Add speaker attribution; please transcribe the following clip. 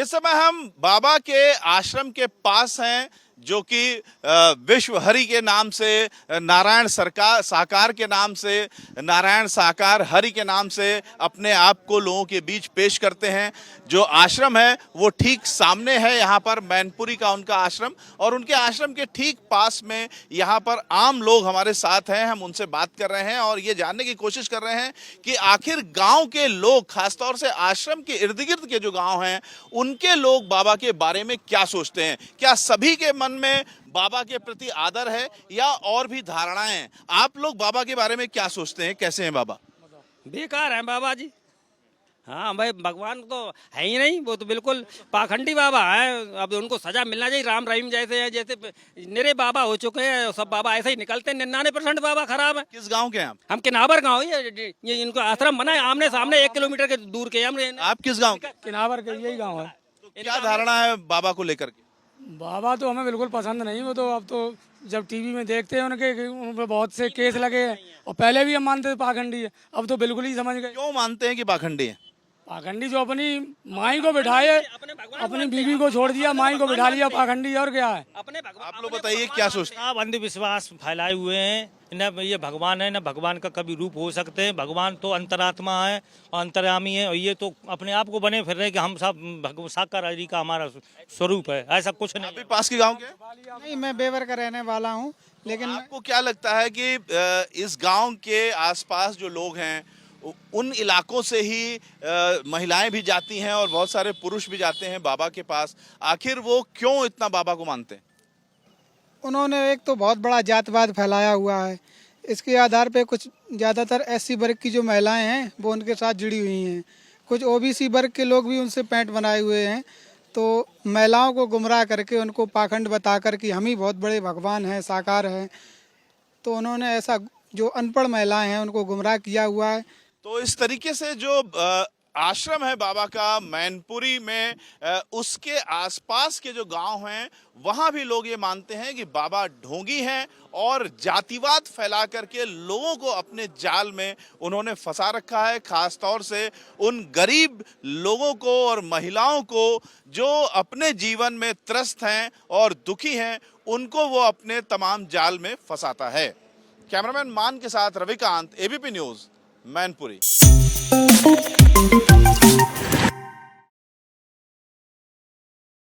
Speaker 1: इस समय हम बाबा के आश्रम के पास हैं, जो कि विश्व हरि के नाम से, नारायण सरकार साकार के नाम से, नारायण साकार हरि के नाम से अपने आप को लोगों के बीच पेश करते हैं। जो आश्रम है वो ठीक सामने है, यहाँ पर मैनपुरी का उनका आश्रम, और उनके आश्रम के ठीक पास में यहाँ पर आम लोग हमारे साथ हैं। हम उनसे बात कर रहे हैं और ये जानने की कोशिश कर रहे हैं कि आखिर गांव के लोग, खासतौर से आश्रम के इर्द गिर्द के जो गांव हैं, उनके लोग बाबा के बारे में क्या सोचते हैं। क्या सभी के मन में बाबा के प्रति आदर है या और भी धारणाएं हैं? आप लोग बाबा के बारे में क्या सोचते हैं? कैसे हैं बाबा?
Speaker 2: बेकार है बाबा जी। हाँ भाई, भगवान तो है ही नहीं, वो तो बिल्कुल पाखंडी बाबा है। अब उनको सजा मिलना चाहिए। राम रहीम जैसे हैं, जैसे निरे बाबा हो चुके हैं, सब बाबा ऐसे ही निकलते हैं। 99% बाबा खराब है।
Speaker 1: किस गांव के हैं आप?
Speaker 2: हम किनावर गाँव, ये इनको आश्रम बना है आमने सामने 1 किलोमीटर के दूर के। हम
Speaker 1: आप किस गांव के?
Speaker 3: किनावर के यही गांव है।
Speaker 1: तो क्या धारणा है बाबा को लेकर के?
Speaker 3: बाबा तो हमें बिल्कुल पसंद नहीं। वो तो अब तो जब टीवी में देखते हैं उनके कि उन पर बहुत से केस लगे हैं, और पहले भी हम मानते थे पाखंडी है, अब तो बिल्कुल ही समझ गए।
Speaker 1: क्यों मानते हैं कि पाखंडी है?
Speaker 3: पाखंडी जो अपनी माई को बिठाए, अपनी बीवी को छोड़ दिया, माई को बिठा लिया, पाखंडी और क्या है?
Speaker 1: आप लोग बताइए क्या सोचते हैं?
Speaker 4: आप अंधविश्वास फैलाए हुए हैं। न ये भगवान है, न भगवान का कभी रूप हो सकते हैं। भगवान तो अंतरात्मा है और अंतर्यामी है, और ये तो अपने आप को बने फिर रहे कि हम सब साकार हरि का हमारा स्वरूप है। ऐसा कुछ नहीं।
Speaker 1: अभी पास के गांव के?
Speaker 5: नहीं, मैं बेवर का रहने वाला हूँ, लेकिन
Speaker 1: आपको क्या लगता है कि इस गांव के आसपास जो लोग हैं, उन इलाकों से ही महिलाएं भी जाती हैं और बहुत सारे पुरुष भी जाते हैं बाबा के पास, आखिर वो क्यों इतना बाबा को मानते हैं?
Speaker 5: उन्होंने एक तो बहुत बड़ा जातवाद फैलाया हुआ है। इसके आधार पे कुछ ज़्यादातर एससी वर्ग की जो महिलाएं हैं वो उनके साथ जुड़ी हुई हैं। कुछ ओबीसी वर्ग के लोग भी उनसे पैंट बनाए हुए हैं। तो महिलाओं को गुमराह करके उनको पाखंड बताकर कि हम ही बहुत बड़े भगवान हैं, साकार हैं, तो उन्होंने ऐसा जो अनपढ़ महिलाएं हैं उनको गुमराह किया हुआ है।
Speaker 1: तो इस तरीके से जो आश्रम है बाबा का मैनपुरी में, उसके आसपास के जो गांव हैं वहां भी लोग ये मानते हैं कि बाबा ढोंगी हैं और जातिवाद फैला करके लोगों को अपने जाल में उन्होंने फंसा रखा है। खास तौर से उन गरीब लोगों को और महिलाओं को जो अपने जीवन में त्रस्त हैं और दुखी हैं, उनको वो अपने तमाम जाल में फंसाता है। कैमरामैन मान के साथ रविकांत, एबीपी न्यूज़, मैनपुरी।